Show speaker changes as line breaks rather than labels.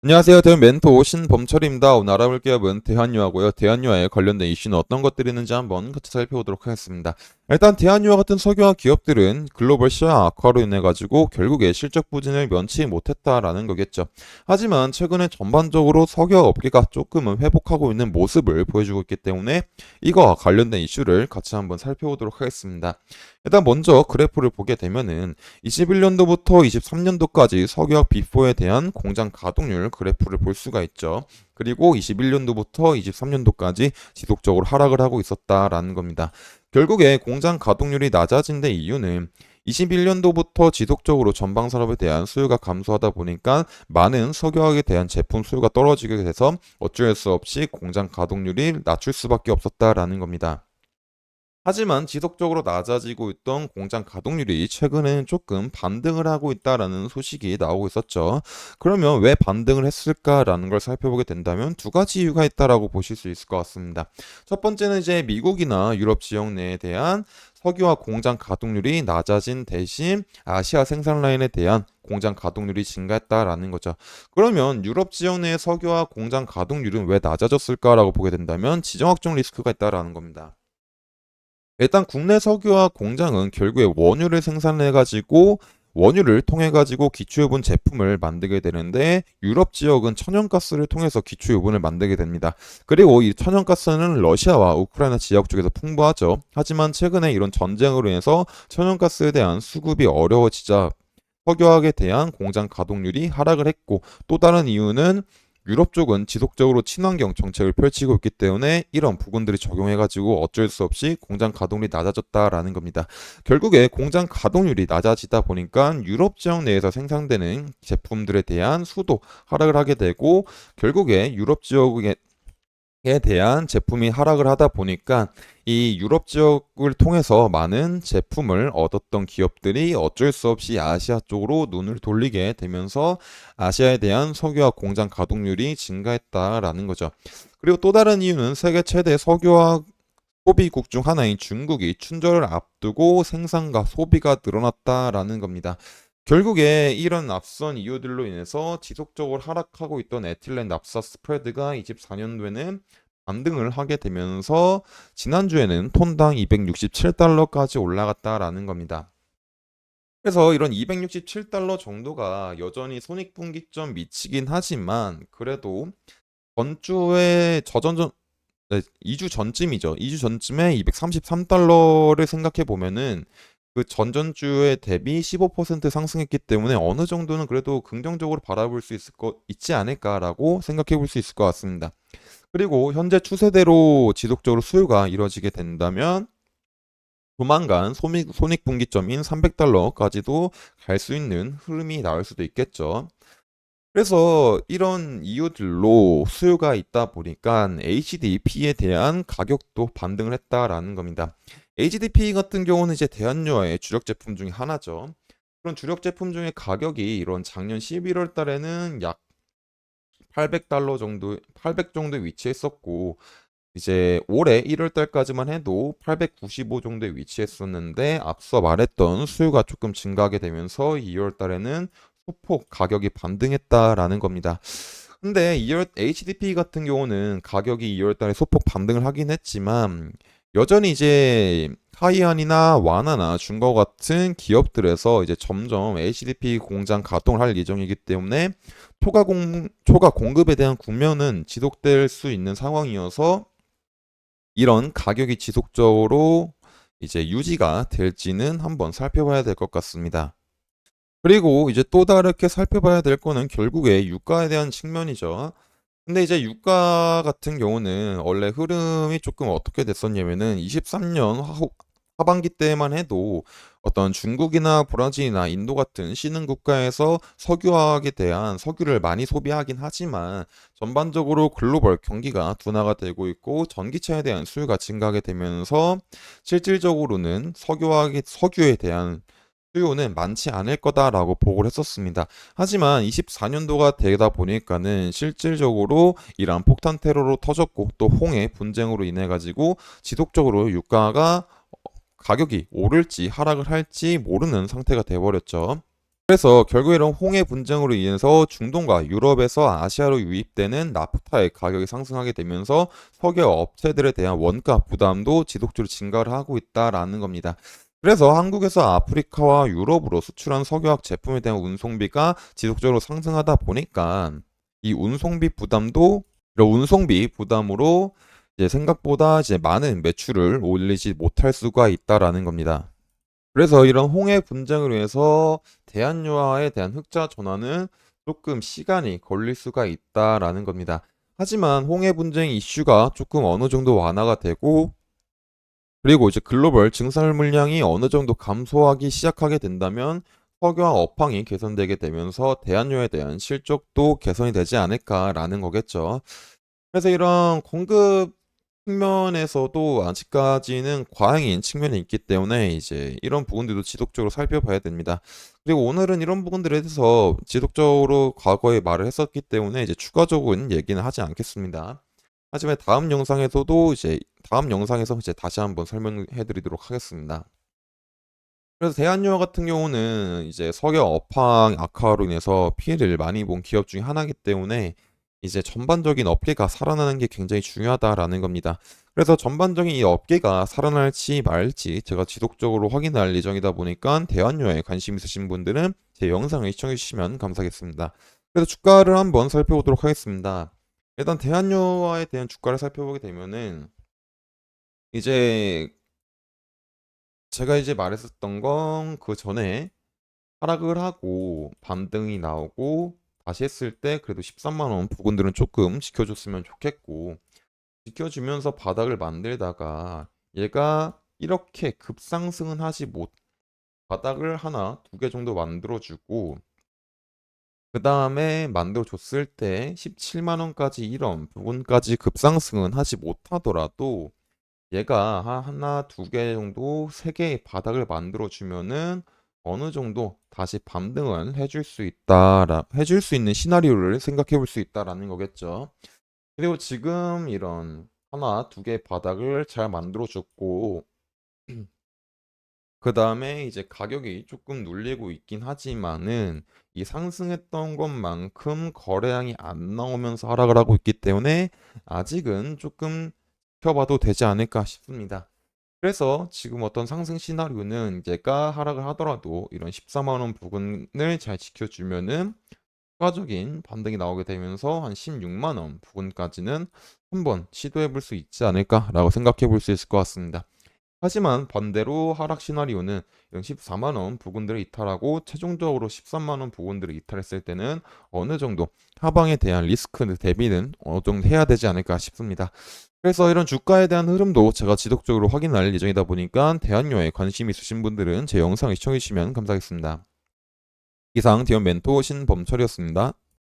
안녕하세요. 대한 멘토 신범철입니다. 오늘 알아볼 기업은 대한유화고요. 대한유화에 관련된 이슈는 어떤 것들이 있는지 한번 같이 살펴보도록 하겠습니다. 일단 대한유화 같은 석유화 기업들은 글로벌 시장 악화로 인해 가지고 결국에 실적 부진을 면치 못했다라는 거겠죠. 하지만 최근에 전반적으로 석유화 업계가 조금은 회복하고 있는 모습을 보여주고 있기 때문에 이거와 관련된 이슈를 같이 한번 살펴보도록 하겠습니다. 일단 먼저 그래프를 보게 되면은 21년도부터 23년도까지 석유학 비포에 대한 공장 가동률 그래프를 볼 수가 있죠. 그리고 21년도부터 23년도까지 지속적으로 하락을 하고 있었다라는 겁니다. 결국에 공장 가동률이 낮아진 데 이유는 21년도부터 지속적으로 전방 산업에 대한 수요가 감소하다 보니까 많은 석유화학에 대한 제품 수요가 떨어지게 돼서 어쩔 수 없이 공장 가동률이 낮출 수밖에 없었다라는 겁니다. 하지만 지속적으로 낮아지고 있던 공장 가동률이 최근에는 조금 반등을 하고 있다라는 소식이 나오고 있었죠. 그러면 왜 반등을 했을까라는 걸 살펴보게 된다면 두 가지 이유가 있다라고 보실 수 있을 것 같습니다. 첫 번째는 이제 미국이나 유럽 지역 내에 대한 석유화 공장 가동률이 낮아진 대신 아시아 생산 라인에 대한 공장 가동률이 증가했다라는 거죠. 그러면 유럽 지역 내의 석유화 공장 가동률은 왜 낮아졌을까라고 보게 된다면 지정학적 리스크가 있다라는 겁니다. 일단 국내 석유화 공장은 결국에 원유를 생산해가지고 원유를 통해가지고 기초유분 제품을 만들게 되는데 유럽 지역은 천연가스를 통해서 기초유분을 만들게 됩니다. 그리고 이 천연가스는 러시아와 우크라이나 지역 쪽에서 풍부하죠. 하지만 최근에 이런 전쟁으로 인해서 천연가스에 대한 수급이 어려워지자 석유화학에 대한 공장 가동률이 하락을 했고 또 다른 이유는 유럽 쪽은 지속적으로 친환경 정책을 펼치고 있기 때문에 이런 부분들이 적용해가지고 어쩔 수 없이 공장 가동률이 낮아졌다라는 겁니다. 결국에 공장 가동률이 낮아지다 보니까 유럽 지역 내에서 생산되는 제품들에 대한 수도 하락을 하게 되고 결국에 유럽 지역의 에 대한 제품이 하락을 하다 보니까 이 유럽 지역을 통해서 많은 제품을 얻었던 기업들이 어쩔 수 없이 아시아 쪽으로 눈을 돌리게 되면서 아시아에 대한 석유화 공장 가동률이 증가했다라는 거죠. 그리고 또 다른 이유는 세계 최대 석유화 소비국 중 하나인 중국이 춘절을 앞두고 생산과 소비가 늘어났다라는 겁니다. 결국에 이런 앞선 이유들로 인해서 지속적으로 하락하고 있던 에틸렌 납사 스프레드가 24년도에는 반등을 하게 되면서 지난주에는 톤당 267달러까지 올라갔다라는 겁니다. 그래서 이런 267달러 정도가 여전히 손익분기점 미치긴 하지만 그래도 전주에 저전전 네, 2주 전쯤이죠. 2주 전쯤에 233달러를 생각해 보면은 그 전전주에 대비 15% 상승했기 때문에 어느 정도는 그래도 긍정적으로 바라볼 수 있지 않을까라고 생각해 볼 수 있을 것 같습니다. 그리고 현재 추세대로 지속적으로 수요가 이루어지게 된다면 조만간 손익분기점인 300달러까지도 갈 수 있는 흐름이 나올 수도 있겠죠. 그래서 이런 이유들로 수요가 있다 보니까 HDP에 대한 가격도 반등을 했다라는 겁니다. HDP 같은 경우는 이제 대한유화의 주력 제품 중에 하나죠. 그런 주력 제품 중에 가격이 이런 작년 11월 달에는 약 800달러 정도, 800 정도에 위치했었고, 이제 올해 1월 달까지만 해도 895 정도에 위치했었는데 앞서 말했던 수요가 조금 증가하게 되면서 2월 달에는 소폭 가격이 반등했다라는 겁니다. 근데 2월 HDP 같은 경우는 가격이 2월 달에 소폭 반등을 하긴 했지만 여전히 이제 하이안이나 와나나 중거 같은 기업들에서 이제 점점 HDP 공장 가동을 할 예정이기 때문에 초과 공급에 대한 국면은 지속될 수 있는 상황이어서 이런 가격이 지속적으로 이제 유지가 될지는 한번 살펴봐야 될 것 같습니다. 그리고 이제 또 다르게 살펴봐야 될 거는 결국에 유가에 대한 측면이죠. 근데 이제 유가 같은 경우는 원래 흐름이 조금 어떻게 됐었냐면은 23년 하반기 때만 해도 어떤 중국이나 브라질이나 인도 같은 신흥 국가에서 석유화학에 대한 석유를 많이 소비하긴 하지만 전반적으로 글로벌 경기가 둔화가 되고 있고 전기차에 대한 수요가 증가하게 되면서 실질적으로는 석유에 대한 수요는 많지 않을 거다라고 보고를 했었습니다. 하지만 24년도가 되다 보니까는 실질적으로 이러한 폭탄 테러로 터졌고 또 홍해 분쟁으로 인해 가지고 지속적으로 유가가 가격이 오를지 하락을 할지 모르는 상태가 돼버렸죠. 그래서 결국 이런 홍해 분쟁으로 인해서 중동과 유럽에서 아시아로 유입되는 나프타의 가격이 상승하게 되면서 석유 업체들에 대한 원가 부담도 지속적으로 증가를 하고 있다라는 겁니다. 그래서 한국에서 아프리카와 유럽으로 수출한 석유화학 제품에 대한 운송비가 지속적으로 상승하다 보니까 이 운송비 부담도 이런 운송비 부담으로 이제 생각보다 이제 많은 매출을 올리지 못할 수가 있다라는 겁니다. 그래서 이런 홍해 분쟁으로 인해서 대한유화에 대한 흑자 전환은 조금 시간이 걸릴 수가 있다라는 겁니다. 하지만 홍해 분쟁 이슈가 조금 어느 정도 완화가 되고 그리고 이제 글로벌 증설 물량이 어느 정도 감소하기 시작하게 된다면 석유화 업황이 개선되게 되면서 대한유화에 대한 실적도 개선이 되지 않을까라는 거겠죠. 그래서 이런 공급 측면에서도 아직까지는 과잉인 측면이 있기 때문에 이제 이런 부분들도 지속적으로 살펴봐야 됩니다. 그리고 오늘은 이런 부분들에 대해서 지속적으로 과거에 말을 했었기 때문에 이제 추가적인 얘기는 하지 않겠습니다. 하지만 다음 영상에서 이제 다시 한번 설명해 드리도록 하겠습니다. 그래서 대한유화 같은 경우는 이제 석유 업황 악화로 인해서 피해를 많이 본 기업 중에 하나이기 때문에 이제 전반적인 업계가 살아나는 게 굉장히 중요하다라는 겁니다. 그래서 전반적인 이 업계가 살아날지 말지 제가 지속적으로 확인할 예정이다 보니까 대한유화에 관심 있으신 분들은 제 영상을 시청해 주시면 감사하겠습니다. 그래서 주가를 한번 살펴보도록 하겠습니다. 일단 대한유화에 대한 주가를 살펴보게 되면은 이제 제가 이제 말했었던 건 그 전에 하락을 하고 반등이 나오고 다시 했을 때 그래도 13만 원 부근들은 조금 지켜줬으면 좋겠고 지켜주면서 바닥을 만들다가 얘가 이렇게 급상승은 하지 못 바닥을 하나 두 개 정도 만들어주고 그 다음에 만들어줬을 때 17만 원까지 이런 부분까지 급상승은 하지 못하더라도 얘가 하나 두 개 정도 세 개의 바닥을 만들어 주면은 어느 정도 다시 반등을 해줄 수 있는 시나리오를 생각해 볼 수 있다라는 거겠죠. 그리고 지금 이런 하나 두 개 바닥을 잘 만들어 줬고 그 다음에 이제 가격이 조금 눌리고 있긴 하지만은 이 상승했던 것만큼 거래량이 안 나오면서 하락을 하고 있기 때문에 아직은 조금 지켜봐도 되지 않을까 싶습니다. 그래서 지금 어떤 상승 시나리오는 이제가 하락을 하더라도 이런 14만 원 부근을 잘 지켜주면은 추가적인 반등이 나오게 되면서 한 16만 원 부근까지는 한번 시도해 볼 수 있지 않을까라고 생각해 볼 수 있을 것 같습니다. 하지만 반대로 하락 시나리오는 이런 14만 원 부근들을 이탈하고 최종적으로 13만 원 부근들을 이탈했을 때는 어느 정도 하방에 대한 리스크 대비는 어느 정도 해야 되지 않을까 싶습니다. 그래서 이런 주가에 대한 흐름도 제가 지속적으로 확인할 예정이다 보니까 대한유화에 관심 있으신 분들은 제 영상을 시청해 주시면 감사하겠습니다. 이상 디언 멘토 신범철이었습니다.